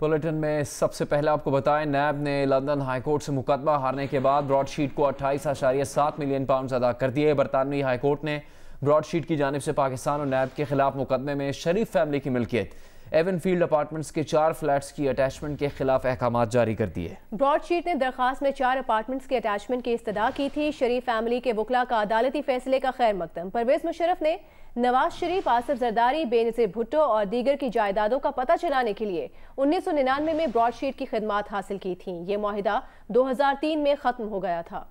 Bulletin में सबसे पहले आपको बताएं, नैब ने लंदन हाईकोर्ट से मुकदमा हारने के बाद ब्रॉडशीट को 28.7 मिलियन पाउंड अदा कर दिए। बरतानवी हाईकोर्ट ने ब्रॉडशीट की जानिब से पाकिस्तान और नैब के खिलाफ मुकदमे में शरीफ फैमिली की मिल्कियत एवनफील्ड अपार्टमेंट्स के 4 फ्लैट्स की अटैचमेंट के खिलाफ अहकाम जारी कर दिए। ब्रॉडशीट ने दरखास्त में 4 अपार्टमेंट्स की अटैचमेंट की इस्तदा की थी। शरीफ फैमिली के वकला का अदालती फैसले का खैर मकदम। परवेज मुशर्रफ ने नवाज शरीफ, आसिफ जरदारी, बेनजीर भुट्टो और दीगर की जायदादों का पता चलाने के लिए 1999 में ब्रॉडशीट की खिदमात हासिल की थी। ये मुआहिदा 2003 में खत्म हो गया था।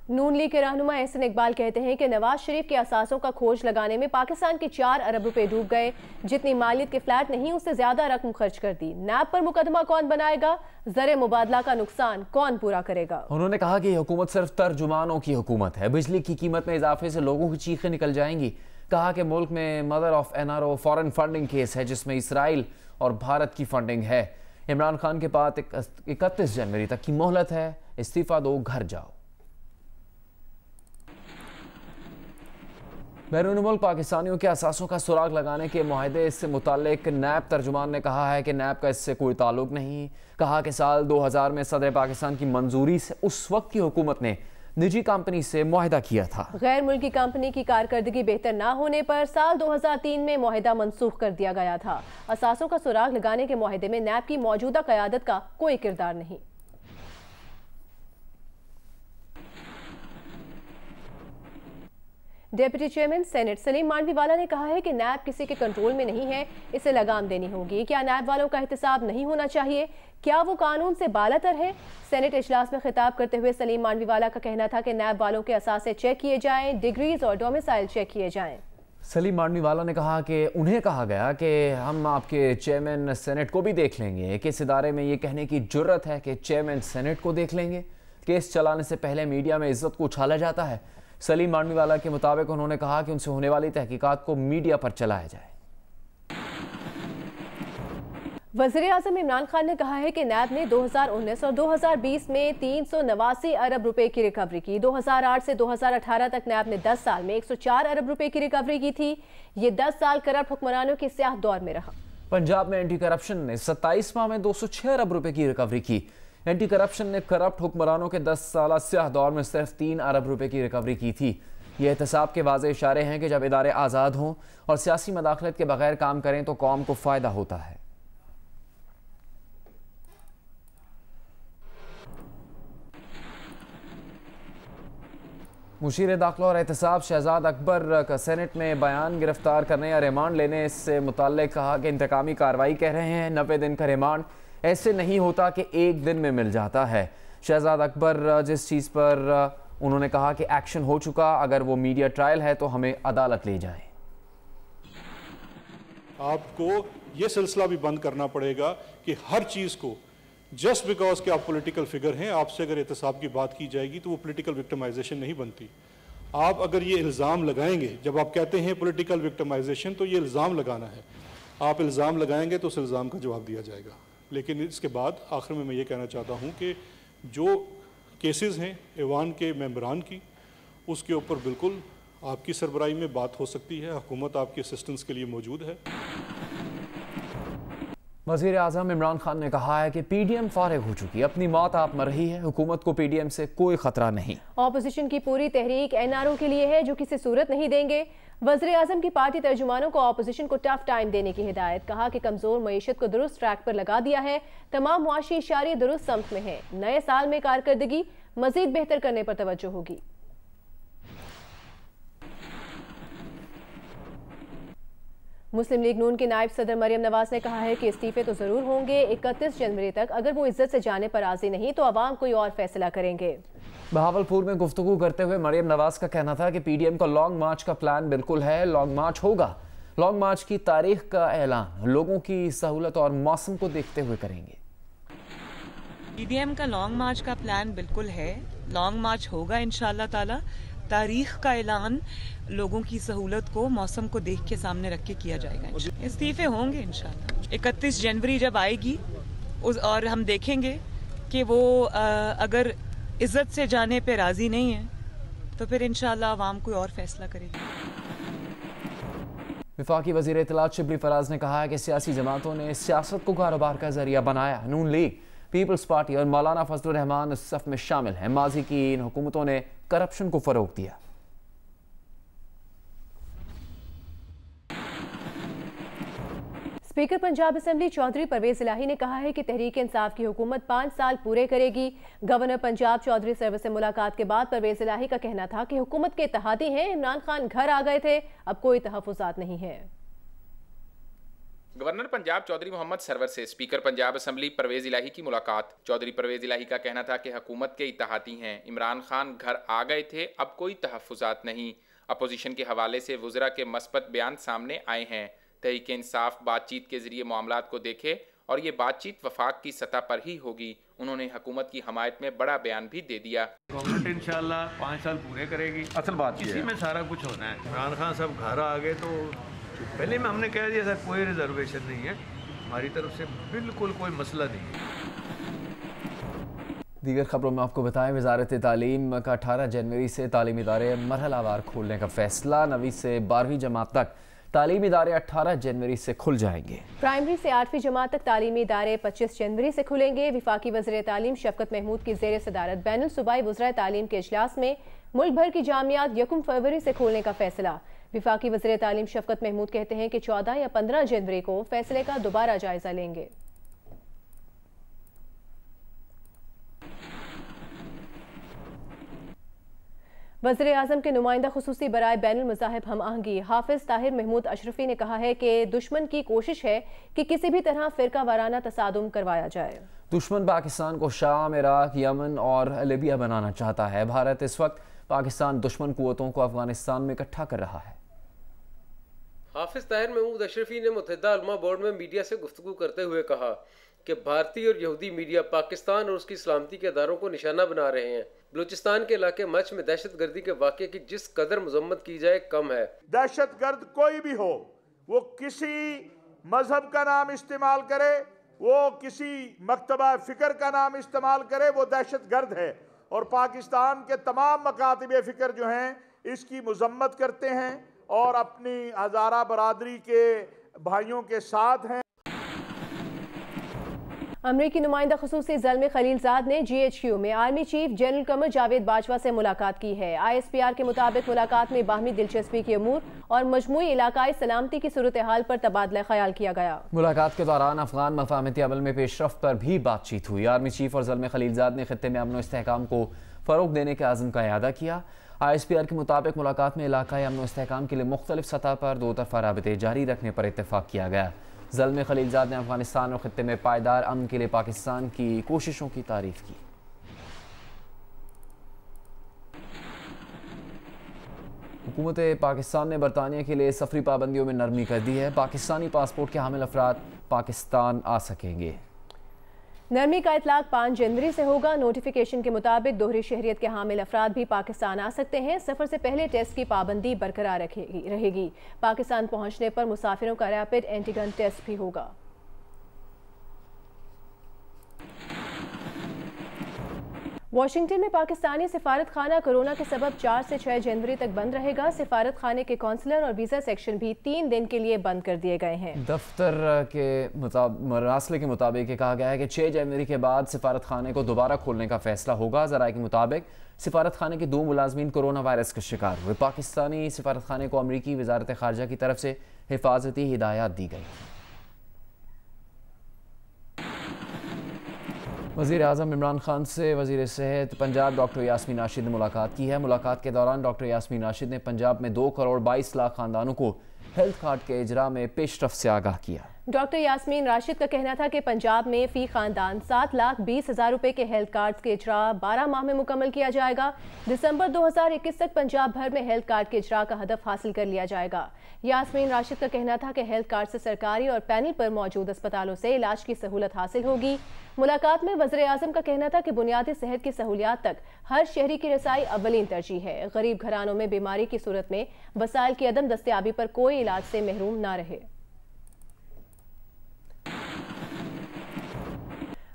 नून लीग के रहनुमा एहसन इकबाल कहते हैं कि नवाज शरीफ के असासों का खोज लगाने में पाकिस्तान के 4 अरब रुपए डूब गए। जितनी मालियत के फ्लैट नहीं, उससे ज्यादा रकम खर्च कर दी। नैब पर मुकदमा कौन बनाएगा? ज़र मुबादला का नुकसान कौन पूरा करेगा? उन्होंने कहा कि हुकूमत सिर्फ तर्जुमानों की हुकूमत है। बिजली की कीमत में इजाफे से लोगों की चीखें निकल जाएंगी। कहा कि मुल्क में mother of NRO foreign funding case है, जिसमें इसराइल और भारत की फंडिंग है। इमरान खान के पास 31 जनवरी तक की मोहलत है। इस्तीफा दो, घर जाओ। बैरून मुल्क पाकिस्तानियों के असासों का सुराग लगाने के मुआहदे से मुताल्लिक नैब तर्जुमान ने कहा है कि नैब का इससे कोई ताल्लुक नहीं। कहा कि साल 2000 में सदर पाकिस्तान की मंजूरी से उस वक्त की हुकूमत ने निजी कंपनी से मुआहदा किया था। गैर मुल्की कंपनी की कारकर्दगी बेहतर ना होने पर साल 2003 में मुआहदा मनसूख कर दिया गया था। असासों का सुराग लगाने के मुआहदे में नैब की मौजूदा क़यादत का कोई किरदार नहीं। Deputy chairman senate Saleem Mandviwala ने कहा है कि नैब किसी के कंट्रोल में नहीं है, इसे लगाम देनी होगी। क्या नैब वालों का एहतसाब नहीं होना चाहिए? क्या वो कानून से बालातर है? सेनेट इजलास में खिताब करते हुए सलीम मांडवीवाला का कहना था कि नैब वालों के असासे चेक किए जाएं, डिग्रीज और डोमिसाइल चेक किए जाएं। सलीम मांडवीवाला ने कहा कि उन्हें कहा गया कि हम आपके चेयरमैन सेनेट को भी देख लेंगे। किस इदारे में ये कहने की जुर्रत है कि चेयरमैन सेनेट को देख लेंगे? केस चलाने से पहले मीडिया में इज्जत को उछाला जाता है। सलीम मांडवीवाला के मुताबिक उन्होंने कहा कि उनसे होने वाली तहकीकात को मीडिया पर चलाया जाए। वज़ीर आज़म इमरान खान ने कहा है कि नैब ने 2019 और 2020 में 389 अरब रुपए की रिकवरी की। 2008 से 2018 तक नैब ने 10 साल में 104 अरब रुपए की रिकवरी की थी। ये 10 साल करप्ट हुक्मरानों के स्याह दौर में रहा। पंजाब में एंटी करप्शन ने 27 माह में 206 अरब रुपए की रिकवरी की। एंटी करप्शन ने करप्ट हुक्मरानों के 10 साल स्याह दौर में सिर्फ 3 अरब रुपए की रिकवरी की थी। ये एहतसाब के वाज़े इशारे हैं कि जब इदारे आज़ाद हों और सियासी मदाखलत के बगैर काम करें तो कौम को फ़ायदा होता है। मुशीर दाखिला और एहतसाब शहजाद अकबर का सेनेट में बयान गिरफ्तार करने या रिमांड लेने से मुताल्लिक कहा कि इंतकामी कार्रवाई कह रहे हैं। 90 दिन का रिमांड ऐसे नहीं होता कि एक दिन में मिल जाता है। शहजाद अकबर जिस चीज़ पर उन्होंने कहा कि एक्शन हो चुका, अगर वो मीडिया ट्रायल है तो हमें अदालत ले जाएं। आपको ये सिलसिला भी बंद करना पड़ेगा कि हर चीज़ को जस्ट बिकॉज कि आप पॉलिटिकल फिगर हैं, आपसे अगर एहतसाब की बात की जाएगी तो वो पॉलिटिकल विक्टिमाइजेशन नहीं बनती। आप अगर ये इल्ज़ाम लगाएंगे, जब आप कहते हैं पॉलिटिकल विक्टिमाइजेशन, तो ये इल्ज़ाम लगाना है। आप इल्ज़ाम लगाएंगे तो उस इल्ज़ाम का जवाब दिया जाएगा। लेकिन इसके बाद आखिर में मैं ये कहना चाहता हूँ कि जो केसेस हैं ऐवान के मेंबरान की, उसके ऊपर बिल्कुल आपकी सरबराही में बात हो सकती है। हुकूमत आपकी असिस्टेंस के लिए मौजूद है। वज़ीर आज़म इमरान खान ने कहा है कि PDM फारिग हो चुकी, अपनी मौत आप मर रही है। हुकूमत को PDM से कोई खतरा नहीं। ऑपोजिशन की पूरी तहरीक NRO के लिए है, जो किसी सूरत नहीं देंगे। वज़ीर आज़म की पार्टी तर्जुमानों को ऑपोजिशन को टफ टाइम देने की हिदायत। कहा कि कमजोर मईशत को दुरुस्त ट्रैक पर लगा दिया है। तमाम मुआशी इशारे दुरुस्त समत में है। नए साल में कारकर्दगी मजीद बेहतर करने पर तवज्जो होगी। मुस्लिम लीग नून के नायब सदर मरियम नवाज ने कहा है कि इस्तीफे तो जरूर होंगे 31 जनवरी तक। अगर वो इज्जत से जाने पर राजी नहीं तो अवाम कोई और फैसला करेंगे। बहावलपुर में गुफ्तगू करते हुए मरियम नवाज का कहना था कि PDM का लॉन्ग मार्च का प्लान बिल्कुल है। लॉन्ग मार्च होगा। लॉन्ग मार्च की तारीख का ऐलान लोगों की सहूलत और मौसम को देखते हुए करेंगे। PDM का लॉन्ग मार्च का प्लान बिल्कुल है। लॉन्ग मार्च होगा इंशाअल्लाह ताला। तारीख का ऐलान लोगों की सहूलत को, मौसम को देख के सामने रख के किया जाएगा। इस्तीफे होंगे इंशाअल्लाह। 31 जनवरी जब आएगी और हम देखेंगे कि वो अगर इज्जत से जाने पे राजी नहीं है तो फिर इंशाअल्लाह आवाम कोई और फैसला करेगी। वफाकी वज़ीर इत्तलात शिबली फराज ने कहा है कि सियासी जमातों ने सियासत को कारोबार का जरिया बनाया। नून लीग, पीपल्स पार्टी और मौलाना फजलुर रहमान इस सफ में शामिल हैं। माजी की इन हुकूमतों ने करप्शन को फरोग दिया। स्पीकर पंजाब असेंबली चौधरी परवेज इलाही ने कहा है कि तहरीक इंसाफ की हुकूमत 5 साल पूरे करेगी। गवर्नर पंजाब चौधरी सरवर से मुलाकात के बाद परवेज इलाही का कहना था कि हुकूमत के इत्तेहादी हैं, इमरान खान घर आ गए थे, अब कोई तहफ़्फ़ुज़ात नहीं है। गवर्नर पंजाब चौधरी मोहम्मद सरवर से स्पीकर पंजाब असेंबली परवेज इलाही की मुलाकात। चौधरी परवेज इलाही का कहना था कि हुकूमत के इत्तेहादी हैं, इमरान खान घर आ गए थे, अब कोई तहफ़्फ़ुज़ात नहीं। अपोजिशन के हवाले से वुज़रा के मस्बत बयान सामने आए हैं। तहरीक इंसाफ बातचीत के जरिए मामलात को देखे और ये बातचीत वफाक की सतह पर ही होगी। उन्होंने हुकूमत की हमायत में बड़ा बयान भी दे दिया। गवर्नमेंट इंशाल्लाह 5 साल पूरे करेगी। असल बात इसी में सारा कुछ होना है। इमरान खान साहब घर आ गए तो पहले में हमने कह दिया सर कोई रिजर्वेशन नहीं है, हमारी तरफ से बिल्कुल कोई मसला नहीं है। दीगर खबरों में आपको बताएं, वजारत तालीम का 18 जनवरी से तालीमी इदारे मरहलावार खोलने का फैसला। 9वीं से 12वीं जमात तक तालीमी इदारे 18 जनवरी से खुल जाएंगे। प्राइमरी से 8वीं जमात तक तालीमी इदारे 25 जनवरी से खुलेंगे। विफाकी वज़ीर तालीम शफकत महमूद की ज़ेर सदारत बैनुल सूबाई वज़राए तालीम के इजलास में मुल्क भर की जामियात 1 फरवरी से खोलने का फैसला। विफाकी वज़ीर तालीम शफकत महमूद कहते हैं कि 14 या 15 जनवरी को फैसले का दोबारा जायजा लेंगे। वज़ीर आज़म के नुमाइंदा खुसूसी बराए बैनुल मज़ाहिब हम आहंगी हाफिज ताहिर महमूद अशरफी ने कहा है कि दुश्मन की कोशिश है कि किसी भी तरह फ़िरका वाराना तसादुम करवाया जाए। दुश्मन पाकिस्तान को शाम, इराक, यमन और लीबिया बनाना चाहता है। भारत इस वक्त पाकिस्तान दुश्मन कुव्वतों को अफगानिस्तान में इकट्ठा कर रहा है। हाफिज ताहिर महमूद अशरफी ने मुत्तहिदा उलमा बोर्ड में मीडिया से गुफ्तगू करते हुए कहा कि भारतीय और यहूदी मीडिया पाकिस्तान और उसकी सलामती के अदारों को निशाना बना रहे हैं। बलूचिस्तान के इलाके मच में दहशतगर्दी के वाक़े की जिस कदर मजम्मत की जाए कम है। दहशतगर्द कोई भी हो, वो किसी मजहब का नाम इस्तेमाल करे, वो किसी मकतबा फ़िक्र का नाम इस्तेमाल करे, वो दहशतगर्द है। और पाकिस्तान के तमाम मकातिब फ़िक्र जो हैं इसकी मजम्मत करते हैं और अपनी हज़ारा बरादरी के भाइयों के साथ हैं। अमरीकी नुमाइंदा खुसूसी ज़ल्मे खलीलजाद ने GHQ में army chief general Qamar Javed Bajwa से मुलाकात की है। ISPR के मुताबिक मुलाकात में बाहमी दिलचस्पी के अमूर और मजमूई इलाकाई सलामती की सूरत हाल पर तबादला ख्याल किया गया। मुलाकात के दौरान अफगान मफाहमती अमल में पेशरफ्त पर भी बातचीत हुई। आर्मी चीफ और ज़ल्मे खलीलजाद ने खित्ते में अमन और इस्तेहकाम को फ़रोग देने के आज़म का इआदा किया। ISPR के मुताबिक मुलाकात में इलाकाई अमन और इस्तेहकाम के लिए मुख्तलिफ सतह पर दो तरफ़ा राबते जारी रखने पर इत्तेफाक किया गया। ज़ल्मे खलीलजाद ने अफगानिस्तान और खित्ते में पायदार अमन के लिए पाकिस्तान की कोशिशों की तारीफ की। हुकूमत पाकिस्तान ने बरतानिया के लिए सफरी पाबंदियों में नरमी कर दी है। पाकिस्तानी पासपोर्ट के हामिल अफराद पाकिस्तान आ सकेंगे। नरमी का इतलाक 5 जनवरी से होगा। नोटिफिकेशन के मुताबिक दोहरी शहरियत के हामिल अफराद भी पाकिस्तान आ सकते हैं। सफ़र से पहले टेस्ट की पाबंदी बरकरार रहेगी। पाकिस्तान पहुंचने पर मुसाफिरों का रैपिड एंटीजन टेस्ट भी होगा। वाशिंगटन में पाकिस्तानी सिफारत खाना कोरोना के सबब 4 से 6 जनवरी तक बंद रहेगा। सिफारत खाने के कौंसलर और वीज़ा सेक्शन भी 3 दिन के लिए बंद कर दिए गए हैं। दफ्तर के मरासले के मुताबिक कहा गया है कि 6 जनवरी के बाद सिफारत खाने को दोबारा खोलने का फैसला होगा। ज़राए के मुताबिक सिफारत खाने के 2 मुलाजमीन कोरोना वायरस का शिकार हुए। पाकिस्तानी सिफारत खाने को अमरीकी वजारत खारजा की तरफ से हिफाजती हिदायत दी गई। वज़ीर आज़म इमरान खान से वज़ीर सेहत पंजाब डॉक्टर यास्मीन राशिद ने मुलाकात की है। मुलाकात के दौरान डॉक्टर यास्मीन राशिद ने पंजाब में 2 करोड़ 22 लाख खानदानों को हेल्थ कार्ड के इजरा में पेशरफ से आगाह किया। डॉक्टर यास्मीन राशिद का कहना था कि पंजाब में फ़ी खानदान 7,20,000 रुपए के हेल्थ कार्ड्स के इजरा 12 माह में मुकम्मल किया जाएगा। दिसंबर 2021 तक पंजाब भर में हेल्थ कार्ड के इजरा का हदफ हासिल कर लिया जाएगा। यास्मीन राशिद का कहना था कि हेल्थ कार्ड से सरकारी और पैनल पर मौजूद अस्पतालों से इलाज की सहूलत हासिल होगी। मुलाकात में वज़ीर आज़म का कहना था कि बुनियादी सेहत की सहूलियात तक हर शहरी की रसाई अव्वलीन तरजीह है। गरीब घरानों में बीमारी की सूरत में वसाइल की अदम दस्तयाबी पर कोई इलाज से महरूम ना रहे।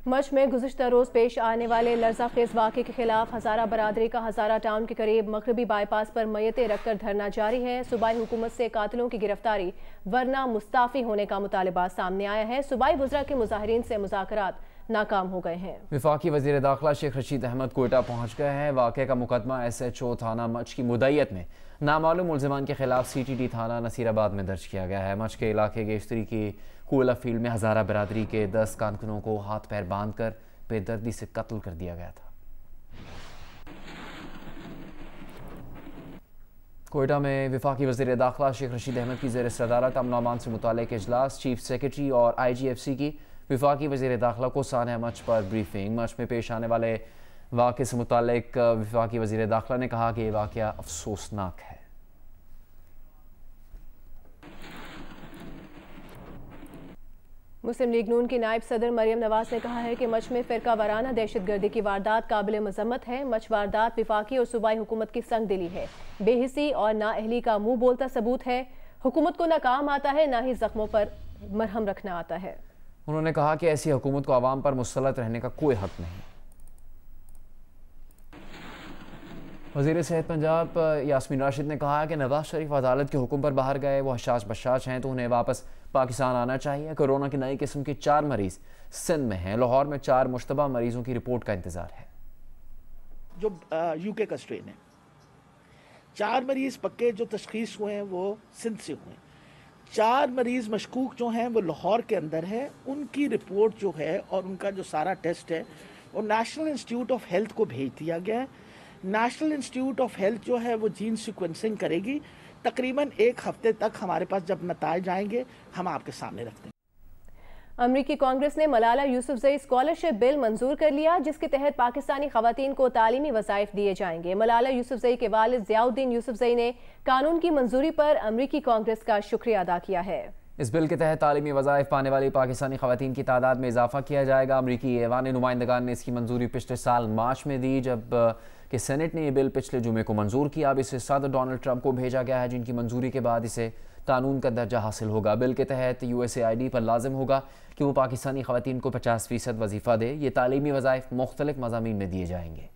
मच में गुज़िश्ता रोज़ पेश आने वाले लर्ज़ाखेज़ वाक़े के खिलाफ हज़ारा बरादरी का हज़ारा टाउन के करीब मगरबी बाईपास पर मैयतें रखकर धरना जारी है। सूबाई हुकूमत से कातिलों की गिरफ्तारी वरना मुस्ताफ़ी होने का मुतालबा सामने आया है। सूबाई वज़रा के मुज़ाहिरीन से मुज़ाकरात नाकाम हो गए हैं। वफाकी वज़ीर दाखिला शेख रशीद अहमद कोयटा पहुँच गए हैं। वाक़े का मुकदमा SHO थाना मच की मुद्दईयत में नामालूम मुलज़िमान के खिलाफ CTD थाना नसीराबाद में दर्ज किया गया है। मच के इलाके गेश्तरी की कोयला फील्ड में हज़ारा बरादरी के 10 कारकुनों को हाथ पैर बांध कर बेदर्दी से कत्ल कर दिया गया था। कोयटा में वफाकी वज़ीर दाखिला शेख रशीद अहमद की ज़ेर सदारत अमन अमान से मुताल्लिक़ इजलास, चीफ सेक्रेटरी और IGFC की वफाकी वज़ीर दाखिला को सानिया मच पर ब्रीफिंग। मच में पेश आने वाले वाक़े से मुताल्लिक़ वफाकी वज़ीर दाखिला ने कहा कि यह वाक़या अफसोसनाक है। मुस्लिम लीग नून की नायब सदर मरियम नवाज ने कहा है कि मच में फ़िरका वाराना दहशतगर्दी की वारदात काबिल मज़म्मत है। मच वारदात वफाकी और सूबाई हुकूमत की संगदिली है, बेहिसी और नाअहली का मुँह बोलता सबूत है। हुकूमत को ना काम आता है, ना ही ज़ख्मों पर मरहम रखना आता है। उन्होंने कहा कि ऐसी हुकूमत को आवाम पर मुसल्लत रहने का कोई हक नहीं। वज़ीर सेहत पंजाब यास्मीन राशिद ने कहा कि नवाज शरीफ अदालत के हुक्म पर बाहर गए, वो हशाश बशाश हैं तो उन्हें वापस पाकिस्तान आना चाहिए। कोरोना की नई किस्म के 4 मरीज सिंध में हैं। लाहौर में 4 मुश्तबा मरीजों की रिपोर्ट का इंतजार है। जो UK का स्ट्रेन है, 4 मरीज पक्के जो तशखीस हुए हैं वो सिंध से हुए हैं। 4 मरीज मशकूक जो हैं वो लाहौर के अंदर है। उनकी रिपोर्ट जो है और उनका जो सारा टेस्ट है वो नेशनल इंस्टीट्यूट ऑफ हेल्थ को भेज दिया गया है। नेशनल इंस्टीट्यूट ऑफ हेल्थ जो है वो जीन सीक्वेंसिंग करेगी। तकरीबन 1 हफ्ते तक हमारे पास जब नताइज आएंगे हम आपके सामने रखते हैं। अमरीकी कांग्रेस ने मलाला यूसुफजई स्कॉलरशिप बिल मंजूर कर लिया, जिसके तहत पाकिस्तानी खवातीन को तालीमी वज़ाइफ दिए जाएंगे। मलाला यूसुफजई के वालिद ज़ियाउद्दीन यूसुफजई ने कानून की मंजूरी पर अमरीकी कांग्रेस का शुक्रिया अदा किया है। इस बिल के तहत तालीमी वज़ाइफ पाने वाली पाकिस्तानी खवातीन की तादाद में इजाफा किया जाएगा। अमरीकी ऐवान नुमाइंदगान ने इसकी मंजूरी पिछले साल मार्च में दी, जब कि सेनेट ने यह बिल पिछले जुमे को मंजूर किया। अब इसे सदर डोनाल्ड ट्रंप को भेजा गया है, जिनकी मंजूरी के बाद इसे कानून का दर्जा हासिल होगा। बिल के तहत USAID पर लाजिम होगा कि वो पाकिस्तानी खवातीन को 50% वजीफ़ा दे। ये तालीमी वज़ाइफ मुख्तलिफ मज़ामीन में दिए जाएंगे।